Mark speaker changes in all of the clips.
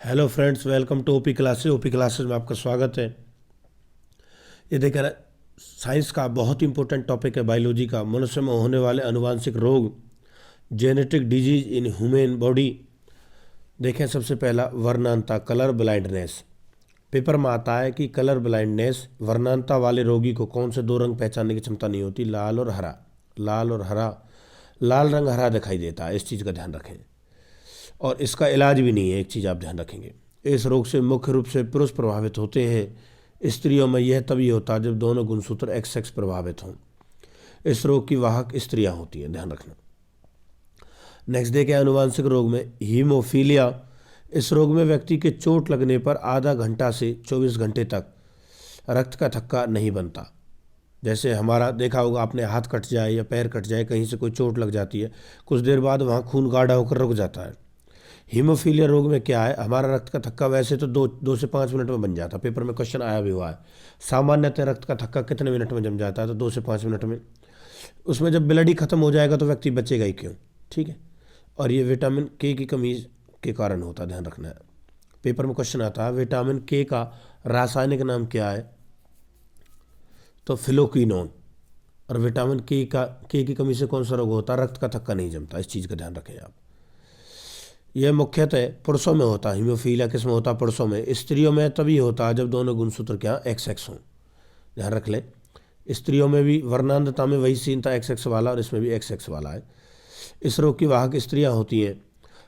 Speaker 1: Hello friends, welcome to OP classes. OP classes में आपका स्वागत है। ये देखिए, साइंस का बहुत इंपॉर्टेंट टॉपिक है बायोलॉजी का। मनुष्य में होने वाले अनुवांशिक रोग, genetic disease in human body. देखें, सबसे पहला वर्णांता, कलर ब्लाइंडनेस। पेपर में आता है कि कलर ब्लाइंडनेस, वर्णांता वाले रोगी को कौन से दो रंग पहचानने की क्षमता नहीं होती? लाल और हरा। लाल और हरा, लाल रंग हरा दिखाई देता है, इस चीज़ का ध्यान रखें। और इसका इलाज भी नहीं है, एक चीज़ आप ध्यान रखेंगे। इस रोग से मुख्य रूप से पुरुष प्रभावित होते हैं। स्त्रियों में यह तभी होता है जब दोनों गुणसूत्र एक्स एक्स प्रभावित हों। इस रोग की वाहक स्त्रियां होती हैं, ध्यान रखना। नेक्स्ट देखें, अनुवांशिक रोग में हीमोफीलिया। इस रोग में व्यक्ति के चोट लगने पर आधा घंटा से 24 घंटे तक रक्त का थक्का नहीं बनता। जैसे हमारा देखा होगा आपने, हाथ कट जाए या पैर कट जाए, कहीं से कोई चोट लग जाती है, कुछ देर बाद वहाँ खून गाढ़ा होकर रुक जाता है। हीमोफीलिया रोग में क्या है, हमारा रक्त का थक्का वैसे तो दो से 5 मिनट में बन जाता है। पेपर में क्वेश्चन आया भी हुआ है, सामान्यतः रक्त का थक्का कितने मिनट में जम जाता है? तो 2 से 5 मिनट में। उसमें जब ब्लड ही खत्म हो जाएगा तो व्यक्ति बचेगा ही क्यों? ठीक है। और ये विटामिन के की कमी के कारण होता है, ध्यान रखना है। पेपर में क्वेश्चन आता है, विटामिन के का रासायनिक नाम क्या है? तो फिलोक्विनोन। और विटामिन के की कमी से कौन सा रोग होता है? रक्त का थक्का नहीं जमता। इस चीज़ का ध्यान रखें आप। यह मुख्यतः पुरुषों में होता है। हीमोफीलिया किस में होता है? पुरुषों में। स्त्रियों में तभी होता है जब दोनों गुणसूत्र क्या एक्स एक्स हों, ध्यान रख लें। स्त्रियों में भी वर्णांधता में वही सीन था, एक्स एक्स वाला, और इसमें भी एक्स एक्स वाला है। इस रोग की वाहक स्त्रियां होती हैं।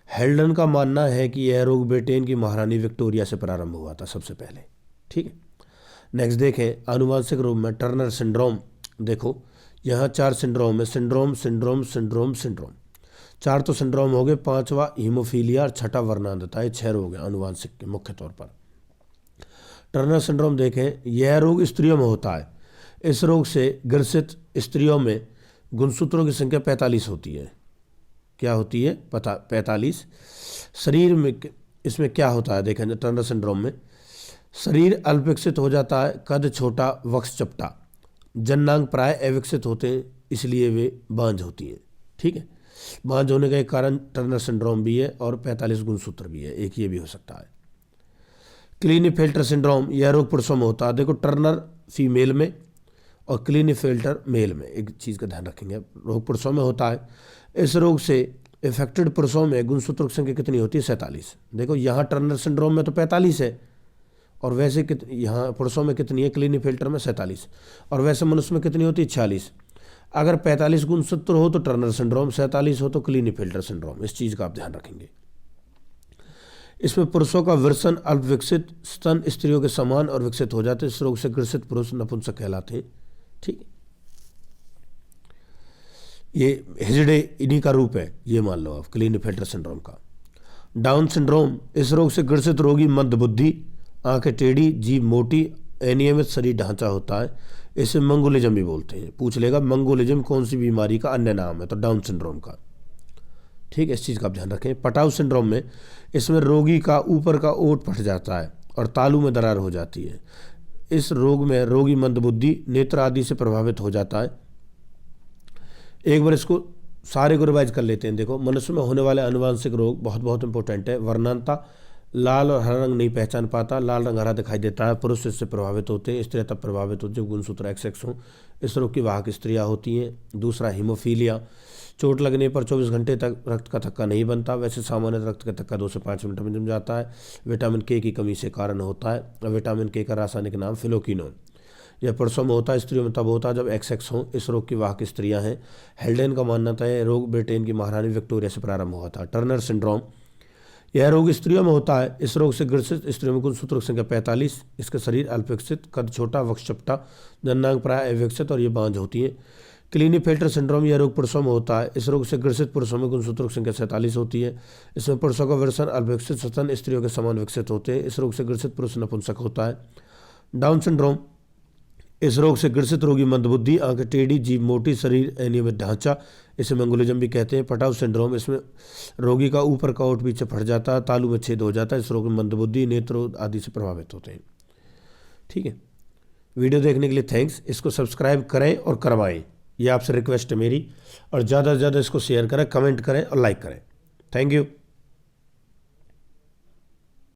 Speaker 1: हेल्डन का मानना है कि यह रोग ब्रिटेन की महारानी विक्टोरिया से प्रारंभ हुआ था सबसे पहले। ठीक है। नेक्स्ट देखें, आनुवांशिक रोग में टर्नर सिंड्रोम। देखो, यहाँ 4 सिंड्रोम है, सिंड्रोम सिंड्रोम सिंड्रोम सिंड्रोम। 4 तो सिंड्रोम हो गए, 5वां हीमोफीलिया और 6ठा वर्णांधता। ये 6 रोग हैं आनुवांशिक के मुख्य तौर पर। टर्नर सिंड्रोम देखें, यह रोग स्त्रियों में होता है। इस रोग से ग्रसित स्त्रियों में गुणसूत्रों की संख्या 45 होती है। क्या होती है? 45। शरीर में इसमें क्या होता है? देखें, टर्नर सिंड्रोम में शरीर अल्पविकसित हो जाता है, कद छोटा, वक्ष चपटा। जननांग प्राय अविकसित होते हैं, इसलिए वे बांझ होती हैं। ठीक है। बांझ होने का एक कारण टर्नर सिंड्रोम भी है और 45 गुणसूत्र भी है, एक ये भी हो सकता है। क्लीनेफेल्टर सिंड्रोम, यह रोग पुरुषों में होता है। देखो, टर्नर फीमेल में और क्लीनेफेल्टर मेल में। एक चीज़ का ध्यान रखेंगे, रोग पुरुषों में होता है। इस रोग से इफेक्टेड पुरुषों में गुणसूत्रों की संख्या कितनी होती है? 47। देखो, यहाँ टर्नर सिंड्रोम में तो 45 है, और वैसे यहाँ पुरुषों में कितनी है? क्लीनेफेल्टर में 47, और वैसे मनुष्य में कितनी होती है? 46। अगर 45 गुणसूत्र हो तो टर्नर सिंड्रोम, 47 हो तो क्लीनेफेल्टर सिंड्रोम। इस चीज़ का आप ध्यान रखेंगे। इसमें पुरुषों का वृषण अल्प विकसित, स्तन स्त्रियों के समान और विकसित हो जाते हैं। इस रोग से ग्रसित पुरुष नपुंसक कहलाते हैं। ठीक है। ये हिजड़े इन्हीं का रूप है, ये मान लो आप, क्लीनेफेल्टर सिंड्रोम का। डाउन सिंड्रोम, इस रोग से ग्रसित रोगी मंद बुद्धि, आंखें टेढ़ी, जीभ मोटी, अनियमित शरीर ढांचा होता है। इसे मंगोलिज्म भी बोलते हैं। पूछ लेगा मंगोलिज्म कौन सी बीमारी का अन्य नाम है? तो डाउन सिंड्रोम का। ठीक है, इस चीज़ का आप ध्यान रखें। पटाउ सिंड्रोम में इसमें रोगी का ऊपर का ओंठ फट जाता है और तालू में दरार हो जाती है। इस रोग में रोगी मंदबुद्धि, नेत्र आदि से प्रभावित हो जाता है। एक बार इसको सारे को रिवाइज कर लेते हैं। देखो, मनुष्य में होने वाले आनुवांशिक रोग बहुत बहुत इंपॉर्टेंट है। वर्णांता, लाल और हरा रंग नहीं पहचान पाता, लाल रंग हरा दिखाई देता है। पुरुष इससे प्रभावित होते हैं, स्त्रियां तब प्रभावित होती है जब गुणसूत्र एक्स एक्स हों। इस रोग की वाहक स्त्रियां होती हैं। दूसरा हीमोफीलिया, चोट लगने पर 24 घंटे तक रक्त का थक्का नहीं बनता, वैसे सामान्य रक्त का थक्का 2 से 5 मिनट में जम जाता है। विटामिन के की कमी से कारण होता है। विटामिन के का रासायनिक नाम फिलोक्विनोन। यह पुरुषों में होता है, स्त्रियों में तब होता है जब एक्स एक्स हों। इस रोग की वाहक स्त्रियां हैं। हेल्डेन का मानना था यह रोग ब्रिटेन की महारानी विक्टोरिया से प्रारंभ हुआ था। टर्नर सिंड्रोम, यह रोग स्त्रियों में होता है। इस रोग से ग्रसित स्त्रियों में गुणसूत्रों की संख्या 45। इसका शरीर अल्पविकसित, कद छोटा, वक्ष चपटा, जननांग प्राय अविकसित, और ये बांझ होती है। क्लीनेफेल्टर सिंड्रोम, यह रोग पुरुषों में होता है। इस रोग से ग्रसित पुरुषों में गुणसूत्रों की संख्या 47 होती है। इसमें पुरुषों का वृषण अल्पविकसित, स्तन स्त्रियों के समान विकसित होते हैं। इस रोग से ग्रसित पुरुष नपुंसक होता है। डाउन सिंड्रोम, इस रोग से ग्रसित रोगी मंदबुद्धि, आंखें टेढ़ी, जीभ मोटी, शरीर अनियमित ढांचा। इसे मंगोलिज्म भी कहते हैं। पटाउ सिंड्रोम, इसमें रोगी का ऊपर का ओंठ पीछे फट जाता है, तालू में छेद हो जाता है। इस रोग में मंदबुद्धि, नेत्र आदि से प्रभावित होते हैं। ठीक है। वीडियो देखने के लिए थैंक्स। इसको सब्सक्राइब करें और करवाएं, ये आपसे रिक्वेस्ट है मेरी। और ज़्यादा से ज़्यादा इसको शेयर करें, कमेंट करें और लाइक करें। Thank you.